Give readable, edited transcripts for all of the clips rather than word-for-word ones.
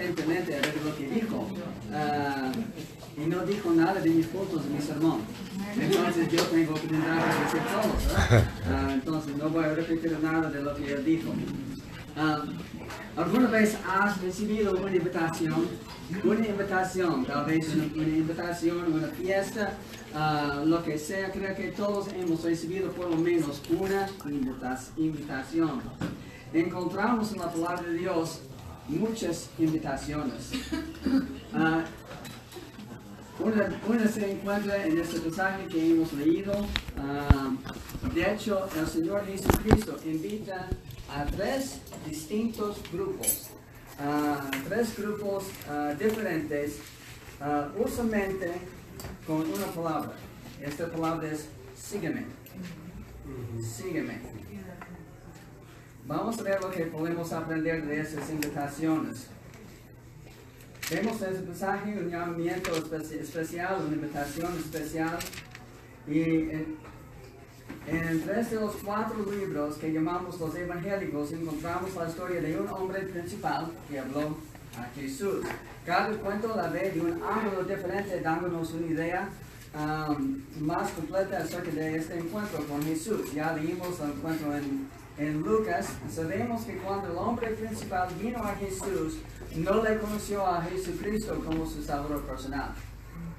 atentamente a ver lo que dijo. Y no dijo nada de mis puntos de mi sermón. Entonces yo tengo oportunidad de decir todos, ¿verdad? Entonces no voy a repetir nada de lo que él dijo. ¿Alguna vez has recibido una invitación? Una invitación, tal vez una invitación, una fiesta, lo que sea. Creo que todos hemos recibido por lo menos una invitación. Encontramos en la palabra de Dios muchas invitaciones. Una se encuentra en este pasaje que hemos leído. De hecho, el Señor Jesucristo invita a 3 distintos grupos. 3 grupos diferentes, usualmente con una palabra. Esta palabra es sígueme. Sígueme. Vamos a ver lo que podemos aprender de esas invitaciones. Vemos en este pasaje un llamamiento especial, una invitación especial. Y en 3 de los 4 libros que llamamos los evangélicos encontramos la historia de un hombre principal que habló a Jesús. Cada cuento la ve de un ángulo diferente, dándonos una idea más completa acerca de este encuentro con Jesús. Ya leímos el encuentro en Lucas. Sabemos que cuando el hombre principal vino a Jesús, no le conoció a Jesucristo como su Salvador personal.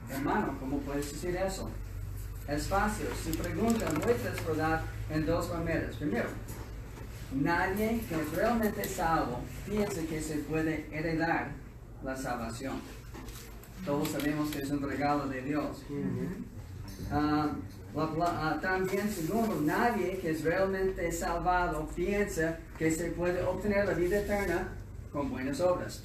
Hermano, ¿cómo puedes decir eso? Es fácil. Su pregunta muestra su verdad en 2 maneras. Primero, nadie que es realmente salvo piensa que se puede heredar la salvación. Todos sabemos que es un regalo de Dios. También, segundo, nadie que es realmente salvado piensa que se puede obtener la vida eterna con buenas obras.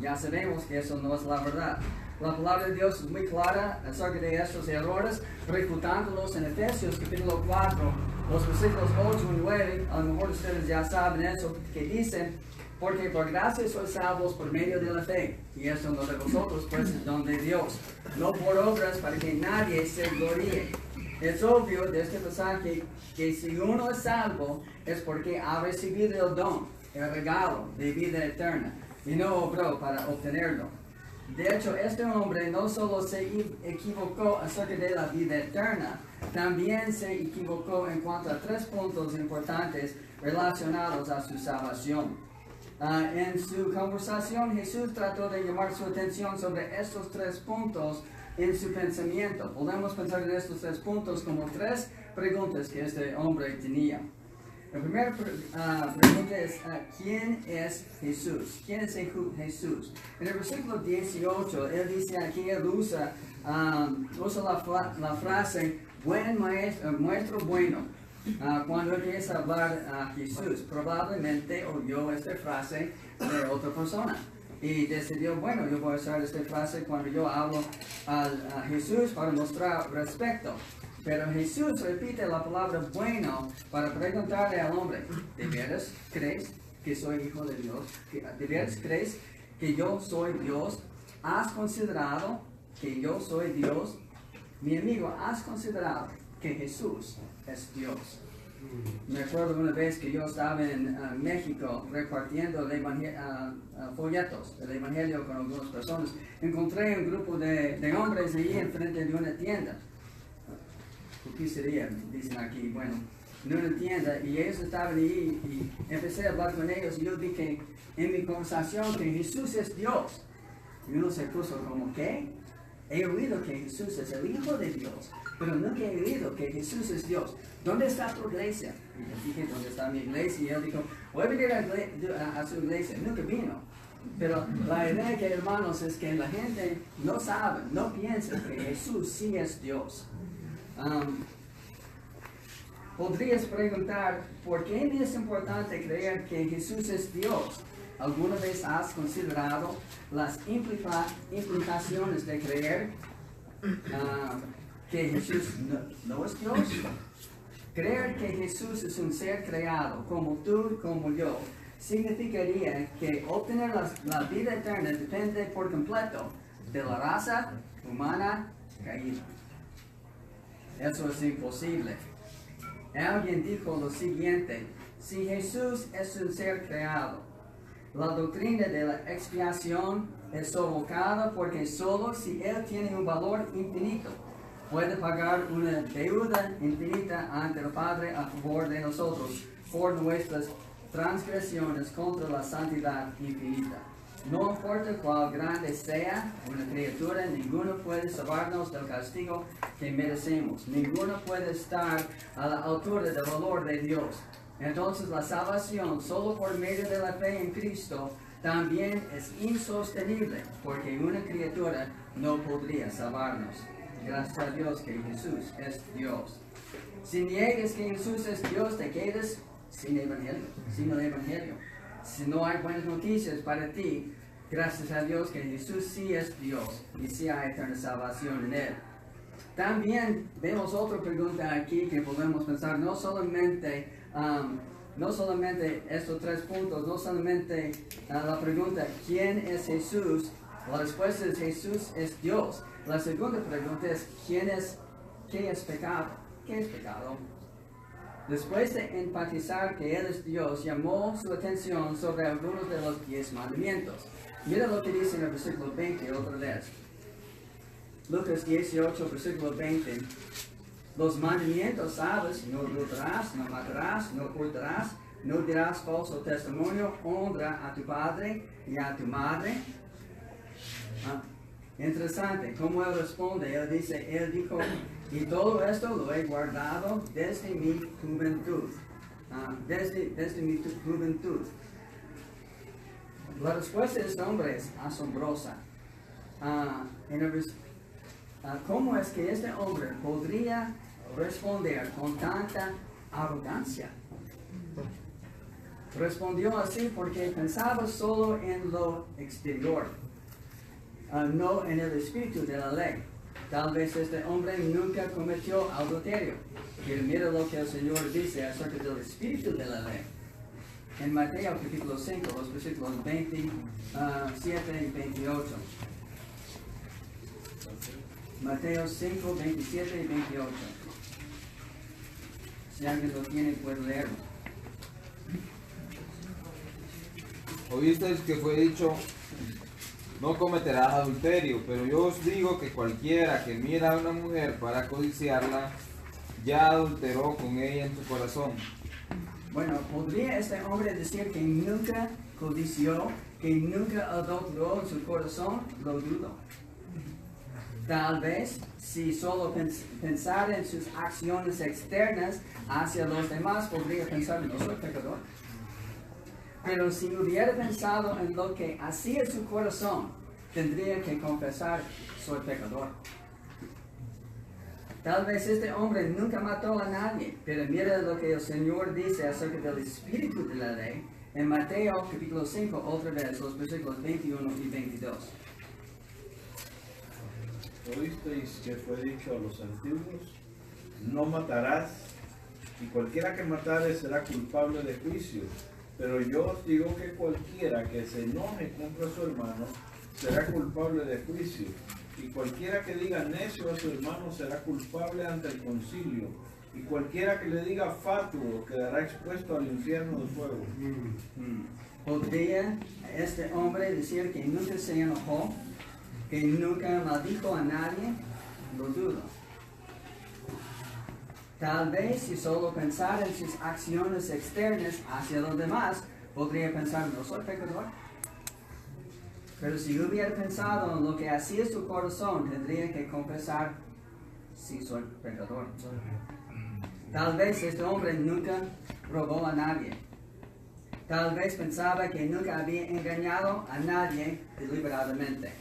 Ya sabemos que eso no es la verdad. La palabra de Dios es muy clara acerca de estos errores, refutándolos en Efesios capítulo 4, los versículos 8 y 9. A lo mejor ustedes ya saben eso, que dicen: porque por gracia sois salvos por medio de la fe, y esto no de vosotros, pues es don de Dios, no por obras, para que nadie se gloríe. Es obvio de este pasaje que si uno es salvo es porque ha recibido el don, el regalo de vida eterna, y no obró para obtenerlo. De hecho, este hombre no solo se equivocó acerca de la vida eterna, también se equivocó en cuanto a 3 puntos importantes relacionados a su salvación. En su conversación, Jesús trató de llamar su atención sobre estos 3 puntos en su pensamiento. Podemos pensar en estos 3 puntos como 3 preguntas que este hombre tenía. La primera pregunta es: ¿quién es Jesús? ¿Quién es Jesús? En el versículo 18, él dice aquí, él usa la frase buen maestro bueno. Cuando empieza a hablar a Jesús, probablemente oyó esta frase de otra persona y decidió: bueno, yo voy a usar esta frase cuando yo hablo a Jesús para mostrar respeto. Pero Jesús repite la palabra bueno para preguntarle al hombre: ¿de veras crees que soy hijo de Dios? ¿De veras crees que yo soy Dios? ¿Has considerado que yo soy Dios? Mi amigo, ¿has considerado que Jesús es Dios? Me acuerdo una vez que yo estaba en México repartiendo folletos del Evangelio con algunas personas. Encontré un grupo de hombres allí enfrente de una tienda. Pizzería, dicen aquí, bueno, en una tienda, y ellos estaban ahí y empecé a hablar con ellos, y yo dije en mi conversación que Jesús es Dios. Y uno se puso como: ¿qué? He oído que Jesús es el Hijo de Dios, pero nunca he oído que Jesús es Dios. ¿Dónde está tu iglesia? Y yo dije: ¿dónde está mi iglesia? Y él dijo: voy a venir a su iglesia. Nunca vino. Pero la idea que, hermanos, es que la gente no sabe, no piensa que Jesús sí es Dios. Podrías preguntar: ¿por qué me es importante creer que Jesús es Dios? ¿Alguna vez has considerado las implicaciones de creer que Jesús no es Dios? Creer que Jesús es un ser creado como tú, como yo, significaría que obtener la vida eterna depende por completo de la raza humana caída. Eso es imposible. Alguien dijo lo siguiente: si Jesús es un ser creado, La doctrina de la expiación es sofocada porque solo si Él tiene un valor infinito, puede pagar una deuda infinita ante el Padre a favor de nosotros por nuestras transgresiones contra la santidad infinita. No importa cuál grande sea una criatura, ninguno puede salvarnos del castigo que merecemos. Ninguno puede estar a la altura del valor de Dios. Entonces la salvación solo por medio de la fe en Cristo también es insostenible, porque una criatura no podría salvarnos. Gracias a Dios que Jesús es Dios. Si niegues que Jesús es Dios, te quedas sin evangelio, sin el evangelio. Si no hay buenas noticias para ti, gracias a Dios que Jesús sí es Dios y sí hay eterna salvación en Él. También vemos otra pregunta aquí que podemos pensar, no solamente estos 3 puntos, no solamente la pregunta ¿quién es Jesús? La respuesta es Jesús es Dios. La segunda pregunta es ¿qué es pecado? ¿Qué es pecado? Después de enfatizar que Él es Dios, llamó su atención sobre algunos de los 10 mandamientos. Mira lo que dice en el versículo 20 otra vez. Lucas 18, versículo 20. Los mandamientos sabes: no adulterarás, no matarás, no hurtarás, no dirás falso testimonio, honra a tu padre y a tu madre. Interesante, como Él responde, Él dijo, y todo esto lo he guardado desde mi juventud. Desde mi juventud. La respuesta de este hombre es asombrosa. ¿Cómo es que este hombre podría responder con tanta arrogancia? Respondió así porque pensaba solo en lo exterior, no en el espíritu de la ley. Tal vez este hombre nunca cometió adulterio, pero mira lo que el Señor dice acerca del espíritu de la ley. En Mateo capítulo 5, los versículos 27 y 28. Mateo 5, 27 y 28. Si alguien lo tiene, puede leerlo. Oísteis que fue dicho, no cometerás adulterio, pero yo os digo que cualquiera que mira a una mujer para codiciarla, ya adulteró con ella en su corazón. Bueno, ¿podría este hombre decir que nunca codició, que nunca adulteró en su corazón? Lo dudo. Tal vez, si solo pensara en sus acciones externas hacia los demás, podría pensar, no soy pecador. Pero si hubiera pensado en lo que hacía su corazón, tendría que confesar, soy pecador. Tal vez este hombre nunca mató a nadie, pero mira lo que el Señor dice acerca del espíritu de la ley en Mateo capítulo 5, otra vez, los versículos 21 y 22. Oísteis que fue dicho a los antiguos, no matarás, y cualquiera que matare será culpable de juicio. Pero yo os digo que cualquiera que se enoje contra su hermano será culpable de juicio. Y cualquiera que diga necio a su hermano será culpable ante el concilio. Y cualquiera que le diga fatuo quedará expuesto al infierno de fuego. ¿Podría este hombre decir que nunca se enojó, que nunca maldijo a nadie? Lo dudo. Tal vez si solo pensara en sus acciones externas hacia los demás, podría pensar, no soy pecador. Pero si hubiera pensado en lo que hacía su corazón, tendría que confesar, sí soy pecador. Tal vez este hombre nunca robó a nadie. Tal vez pensaba que nunca había engañado a nadie deliberadamente.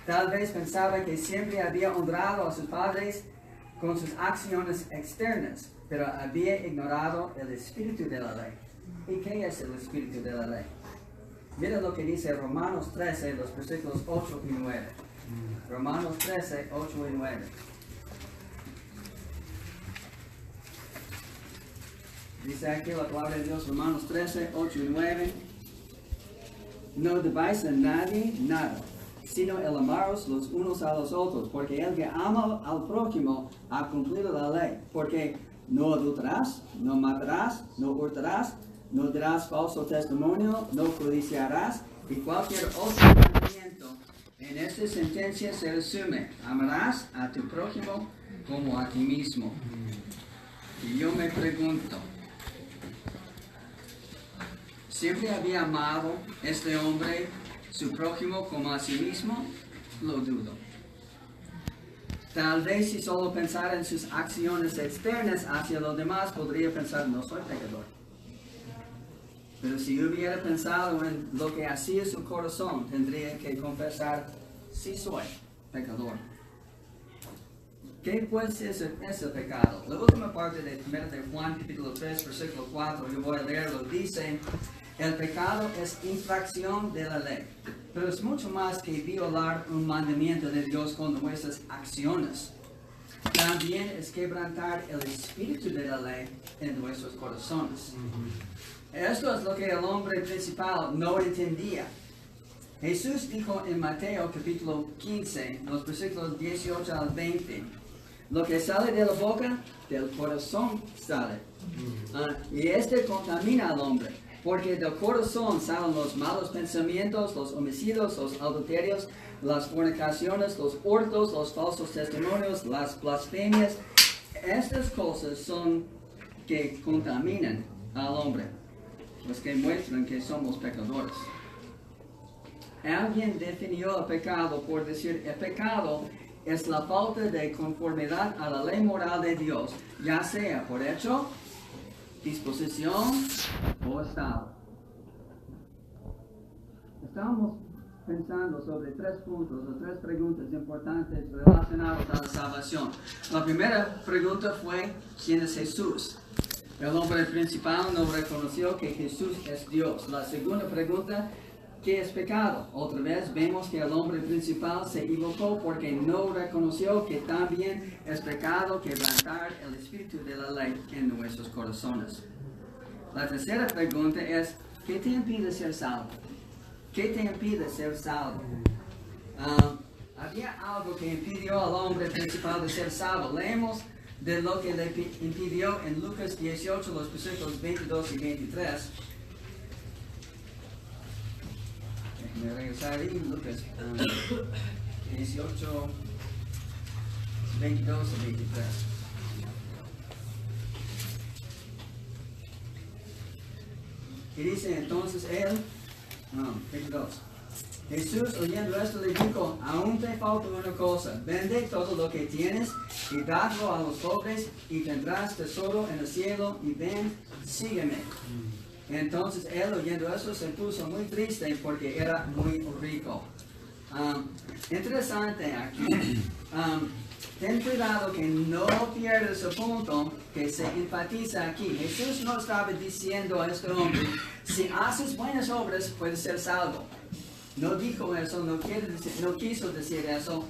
Tal vez pensaba que siempre había honrado a sus padres con sus acciones externas, pero había ignorado el espíritu de la ley. ¿Y qué es el espíritu de la ley? Mira lo que dice Romanos 13, los versículos 8 y 9. Romanos 13, 8 y 9. Dice aquí la palabra de Dios, Romanos 13, 8 y 9. No debáis a nadie nada, sino el amaros los unos a los otros, porque el que ama al prójimo ha cumplido la ley. Porque no adulterarás, no matarás, no hurtarás, no darás falso testimonio, no codiciarás, y cualquier otro mandamiento. En esta sentencia se resume: amarás a tu prójimo como a ti mismo. Y yo me pregunto, ¿siempre había amado este hombre su prójimo como a sí mismo? Lo dudo. Tal vez si solo pensara en sus acciones externas hacia los demás, podría pensar: no soy pecador. Pero si hubiera pensado en lo que hacía su corazón, tendría que confesar: sí soy pecador. ¿Qué pues es el pecado? La última parte de 1 de Juan capítulo 3, versículo 4, yo voy a leerlo, dice: el pecado es infracción de la ley, pero es mucho más que violar un mandamiento de Dios con nuestras acciones. También es quebrantar el espíritu de la ley en nuestros corazones. Esto es lo que el hombre principal no entendía. Jesús dijo en Mateo capítulo 15, los versículos 18 al 20, lo que sale de la boca, del corazón sale. Y este contamina al hombre, porque del corazón salen los malos pensamientos, los homicidios, los adulterios, las fornicaciones, los hurtos, los falsos testimonios, las blasfemias. Estas cosas son que contaminan al hombre, los que muestran que somos pecadores. Alguien definió el pecado por decir: el pecado es la falta de conformidad a la ley moral de Dios, ya sea por hecho, disposición o estado. Estamos pensando sobre 3 puntos o 3 preguntas importantes relacionadas a la salvación. La primera pregunta fue: ¿quién es Jesús? El hombre principal no reconoció que Jesús es Dios. La segunda pregunta: ¿qué es pecado? Otra vez vemos que el hombre principal se equivocó porque no reconoció que también es pecado quebrantar el espíritu de la ley en nuestros corazones. La tercera pregunta es: ¿qué te impide ser salvo? ¿Qué te impide ser salvo? Había algo que impidió al hombre principal de ser salvo. Leemos de lo que le impidió en Lucas 18, los versículos 22 y 23. Déjenme regresar ahí, Lucas 18, 22 y 23. Y dice entonces él, 22. Jesús, oyendo esto, le dijo: aún te falta una cosa, vende todo lo que tienes y dadlo a los pobres, y tendrás tesoro en el cielo, y ven, sígueme. Entonces él, oyendo eso, se puso muy triste porque era muy rico. Interesante aquí. Ten cuidado que no pierdas el punto que se enfatiza aquí. Jesús no estaba diciendo a este hombre: si haces buenas obras, puedes ser salvo. No dijo eso, no quiso decir eso.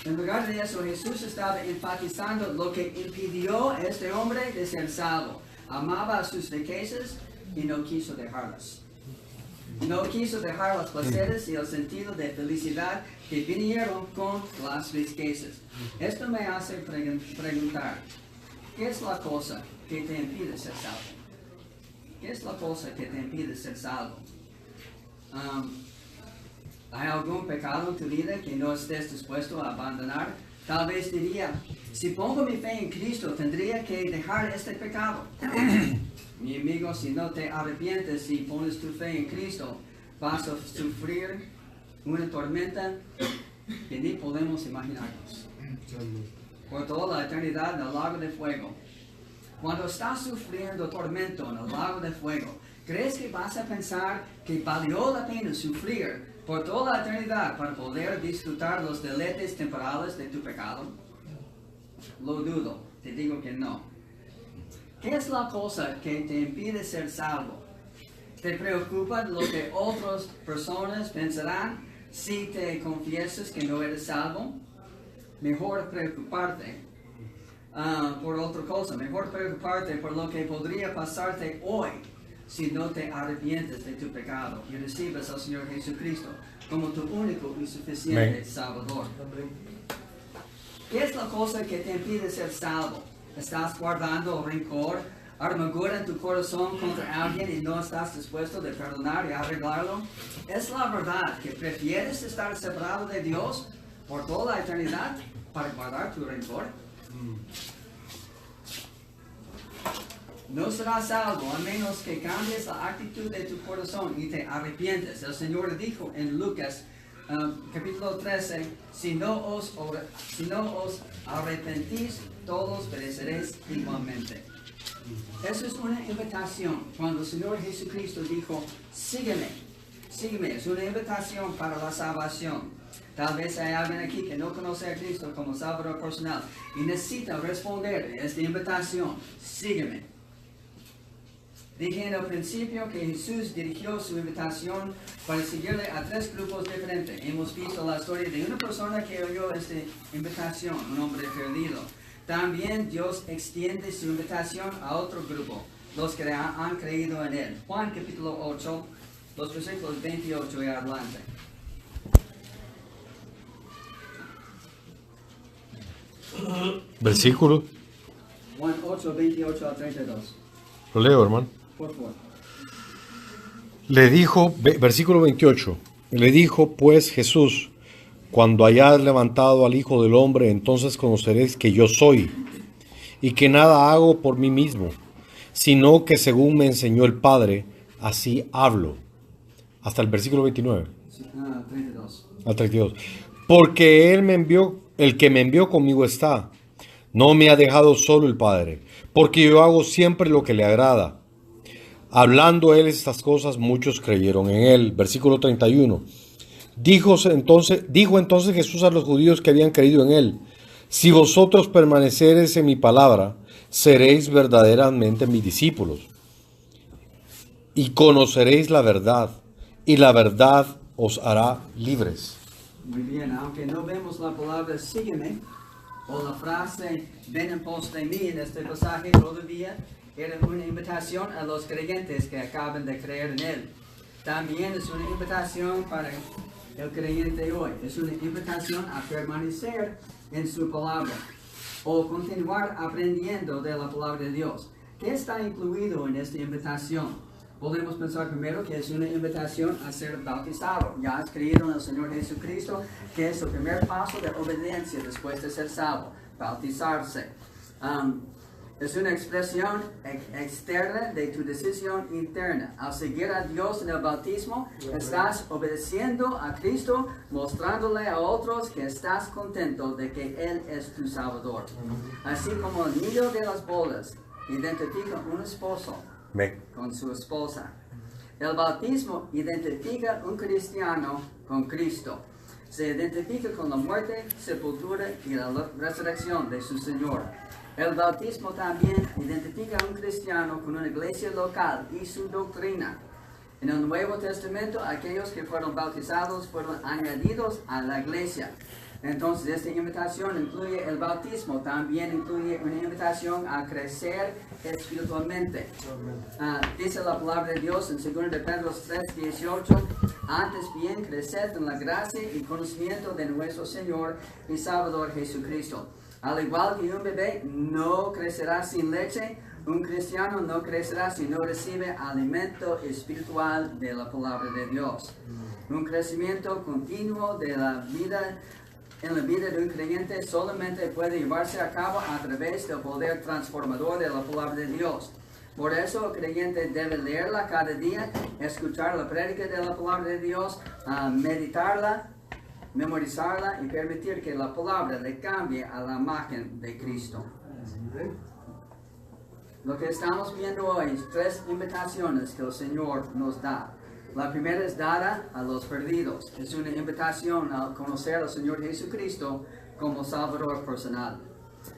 En lugar de eso, Jesús estaba enfatizando lo que impidió a este hombre de ser salvo. Amaba a sus riquezas y no quiso dejarlas. No quiso dejar los placeres y el sentido de felicidad que vinieron con las riquezas. Esto me hace preguntar: ¿qué es la cosa que te impide ser salvo? ¿Qué es la cosa que te impide ser salvo? ¿Hay algún pecado en tu vida que no estés dispuesto a abandonar? Tal vez diría: si pongo mi fe en Cristo, tendría que dejar este pecado. Mi amigo, si no te arrepientes y pones tu fe en Cristo, vas a sufrir una tormenta que ni podemos imaginarnos. Por toda la eternidad en el lago de fuego. Cuando estás sufriendo tormento en el lago de fuego, ¿crees que vas a pensar que valió la pena sufrir por toda la eternidad para poder disfrutar los deleites temporales de tu pecado? Lo dudo, te digo que no. ¿Qué es la cosa que te impide ser salvo? ¿Te preocupa lo que otras personas pensarán si te confiesas que no eres salvo? Mejor preocuparte por otra cosa. Mejor preocuparte por lo que podría pasarte hoy si no te arrepientes de tu pecado y recibes al Señor Jesucristo como tu único y suficiente Salvador. ¿Qué es la cosa que te impide ser salvo? ¿Estás guardando rencor amargura en tu corazón contra alguien y no estás dispuesto de perdonar y arreglarlo? ¿Es la verdad que prefieres estar separado de Dios por toda la eternidad para guardar tu rencor? No serás salvo a menos que cambies la actitud de tu corazón y te arrepientes. El Señor dijo en Lucas capítulo 13, si no os arrepentís, todos pereceréis igualmente. Eso es una invitación. Cuando el Señor Jesucristo dijo, sígueme, es una invitación para la salvación. Tal vez hay alguien aquí que no conoce a Cristo como Salvador personal y necesita responder a esta invitación, sígueme. Dije en el principio que Jesús dirigió su invitación para seguirle a 3 grupos diferentes. Hemos visto la historia de una persona que oyó esta invitación, un hombre perdido. También Dios extiende su invitación a otro grupo, los que han creído en Él. Juan capítulo 8, los versículos 28 y adelante. Versículo. Juan 8, 28 a 32. Lo leo, hermano. Por favor. Le dijo, versículo 28, le dijo pues Jesús, cuando hayáis levantado al Hijo del Hombre, entonces conoceréis que yo soy, y que nada hago por mí mismo, sino que según me enseñó el Padre, así hablo. Hasta el versículo 29. 32. Al 32. Porque Él me envió, el que me envió conmigo está. No me ha dejado solo el Padre, porque yo hago siempre lo que le agrada. Hablando Él estas cosas, muchos creyeron en Él. Versículo 31. Dijo entonces Jesús a los judíos que habían creído en Él, si vosotros permanecereis en mi palabra, seréis verdaderamente mis discípulos, y conoceréis la verdad, y la verdad os hará libres. Muy bien, aunque no vemos la palabra sígueme, o la frase ven en pos de mí en este pasaje todavía, era una invitación a los creyentes que acaban de creer en Él. También es una invitación para el creyente hoy. Es una invitación a permanecer en su palabra o continuar aprendiendo de la palabra de Dios. ¿Qué está incluido en esta invitación? Podemos pensar primero que es una invitación a ser bautizado. Ya has creído en el Señor Jesucristo, que es el primer paso de obediencia después de ser salvo, bautizarse. Es una expresión externa de tu decisión interna. Al seguir a Dios en el bautismo, estás obedeciendo a Cristo, mostrándole a otros que estás contento de que Él es tu Salvador. Así como el niño de las bodas identifica un esposo con su esposa. El bautismo identifica un cristiano con Cristo. Se identifica con la muerte, sepultura y la resurrección de su Señor. El bautismo también identifica a un cristiano con una iglesia local y su doctrina. En el Nuevo Testamento, aquellos que fueron bautizados fueron añadidos a la iglesia. Entonces, esta invitación incluye el bautismo, también incluye una invitación a crecer espiritualmente. Dice la palabra de Dios en 2 de Pedro 3:18, antes bien creced en la gracia y conocimiento de nuestro Señor y Salvador Jesucristo. Al igual que un bebé no crecerá sin leche, un cristiano no crecerá si no recibe alimento espiritual de la palabra de Dios. Un crecimiento continuo de la vida en la vida de un creyente solamente puede llevarse a cabo a través del poder transformador de la palabra de Dios. Por eso el creyente debe leerla cada día, escuchar la prédica de la palabra de Dios, meditarla, memorizarla y permitir que la palabra le cambie a la imagen de Cristo. Lo que estamos viendo hoy es 3 invitaciones que el Señor nos da. La primera es dada a los perdidos. Es una invitación a conocer al Señor Jesucristo como Salvador personal.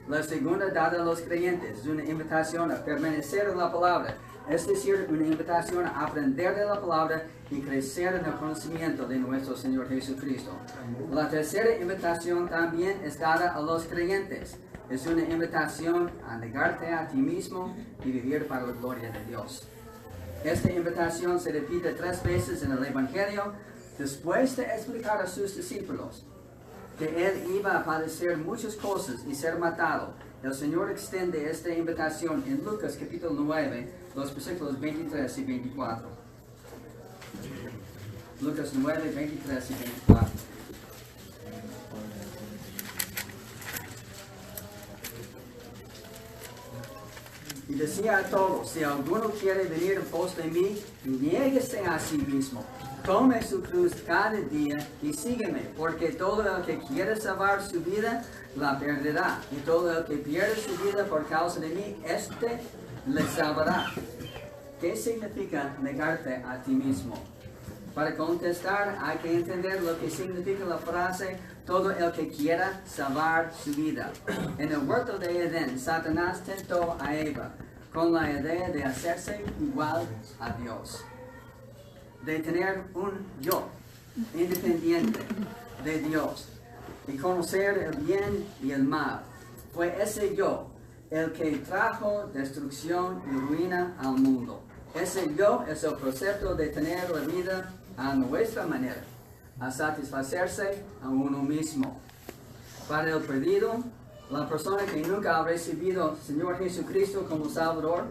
La segunda dada a los creyentes. Es una invitación a permanecer en la palabra. Es decir, una invitación a aprender de la palabra y crecer en el conocimiento de nuestro Señor Jesucristo. La tercera invitación también es dada a los creyentes. Es una invitación a negarte a ti mismo y vivir para la gloria de Dios. Esta invitación se repite 3 veces en el Evangelio, después de explicar a sus discípulos que Él iba a padecer muchas cosas y ser matado. el Señor extiende esta invitación en Lucas capítulo 9, los versículos 23 y 24. Lucas 9, 23 y 24. Y decía a todos, si alguno quiere venir en pos de mí, niéguese a sí mismo, tome su cruz cada día y sígueme, porque todo el que quiere salvar su vida, la perderá, y todo el que pierde su vida por causa de mí, éste le salvará. ¿Qué significa negarte a ti mismo? Para contestar hay que entender lo que significa la frase todo el que quiera salvar su vida. En el huerto de Edén, Satanás tentó a Eva con la idea de hacerse igual a Dios, de tener un yo independiente de Dios y conocer el bien y el mal. Fue ese yo el que trajo destrucción y ruina al mundo. Ese yo es el proceso de tener la vida a nuestra manera, a satisfacerse a uno mismo. Para el perdido, la persona que nunca ha recibido al Señor Jesucristo como Salvador,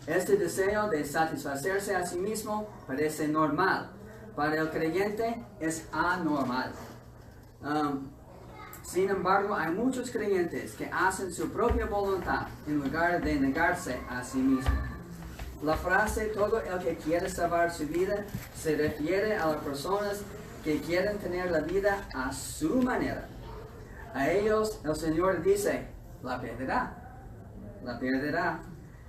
este deseo de satisfacerse a sí mismo parece normal. Para el creyente es anormal. Sin embargo, hay muchos creyentes que hacen su propia voluntad en lugar de negarse a sí mismo. La frase todo el que quiere salvar su vida se refiere a las personas que quieren tener la vida a su manera. A ellos el Señor dice, la perderá, la perderá.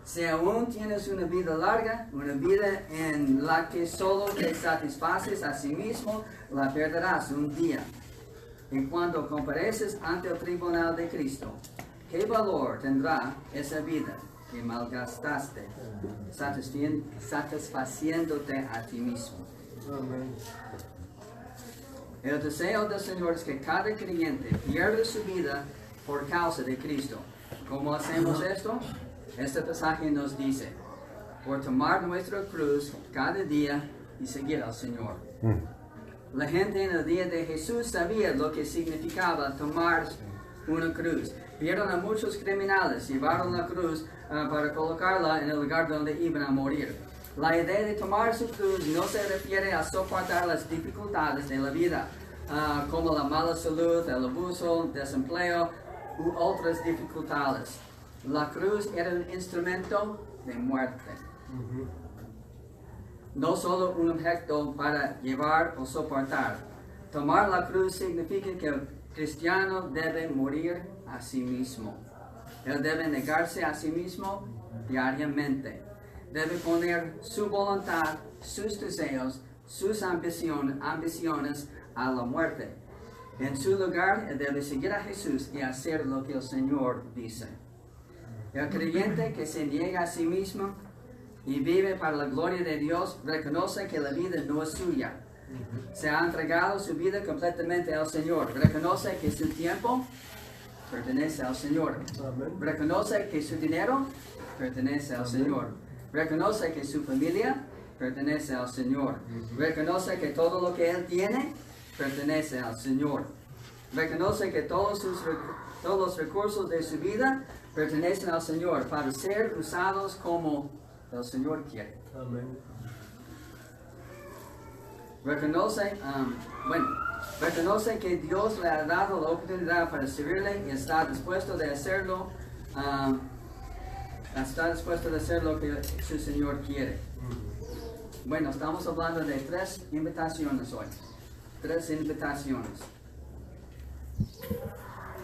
Si aún tienes una vida larga, una vida en la que solo te satisfaces a sí mismo, la perderás un día. Y cuando compareces ante el tribunal de Cristo, ¿qué valor tendrá esa vida que malgastaste, satisfaciéndote a ti mismo? Amén. El deseo del Señor es que cada creyente pierda su vida por causa de Cristo. ¿Cómo hacemos esto? Este pasaje nos dice, por tomar nuestra cruz cada día y seguir al Señor. La gente en el día de Jesús sabía lo que significaba tomar una cruz. Vieron a muchos criminales, llevaron la cruz para colocarla en el lugar donde iban a morir. La idea de tomar su cruz no se refiere a soportar las dificultades de la vida, como la mala salud, el abuso, desempleo u otras dificultades. La cruz era un instrumento de muerte. No solo un objeto para llevar o soportar. Tomar la cruz significa que el cristiano debe morir a sí mismo. Él debe negarse a sí mismo diariamente. Debe poner su voluntad, sus deseos, sus ambiciones a la muerte. En su lugar, él debe seguir a Jesús y hacer lo que el Señor dice. El creyente que se niega a sí mismo y vive para la gloria de Dios, reconoce que la vida no es suya. Se ha entregado su vida completamente al Señor. Reconoce que su tiempo pertenece al Señor. Reconoce que su dinero pertenece al Señor. Reconoce que su familia pertenece al Señor. Reconoce que todo lo que Él tiene pertenece al Señor. Reconoce que todos los recursos de su vida pertenecen al Señor para ser usados como el Señor quiere. Amén. Reconoce que Dios le ha dado la oportunidad para servirle y está dispuesto de hacerlo. Está dispuesto de hacer lo que su Señor quiere. Bueno, estamos hablando de 3 invitaciones hoy. 3 invitaciones.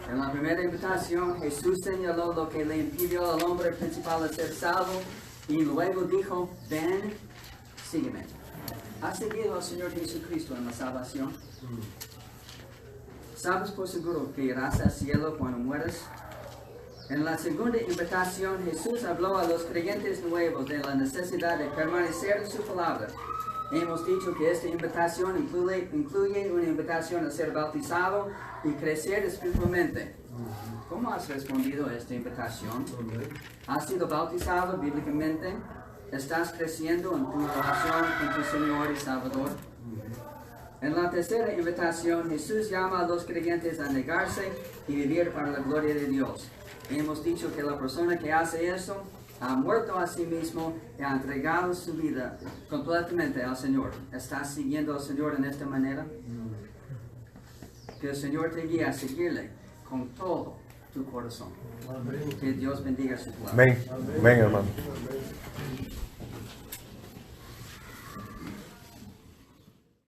En la primera invitación, Jesús señaló lo que le impidió al hombre principal de ser salvo y luego dijo, ven, sígueme. ¿Has seguido al Señor Jesucristo en la salvación? ¿Sabes por seguro que irás al cielo cuando mueres? En la segunda invitación, Jesús habló a los creyentes nuevos de la necesidad de permanecer en su palabra. Hemos dicho que esta invitación incluye una invitación a ser bautizado y crecer espiritualmente. ¿Cómo has respondido a esta invitación? ¿Has sido bautizado bíblicamente? ¿Estás creciendo en tu relación con tu Señor y Salvador? En la tercera invitación, Jesús llama a los creyentes a negarse y vivir para la gloria de Dios. Hemos dicho que la persona que hace eso ha muerto a sí mismo y ha entregado su vida completamente al Señor. ¿Estás siguiendo al Señor en esta manera? Que el Señor te guíe a seguirle con todo tu corazón. Que Dios bendiga su palabra. Amén, amén, hermano.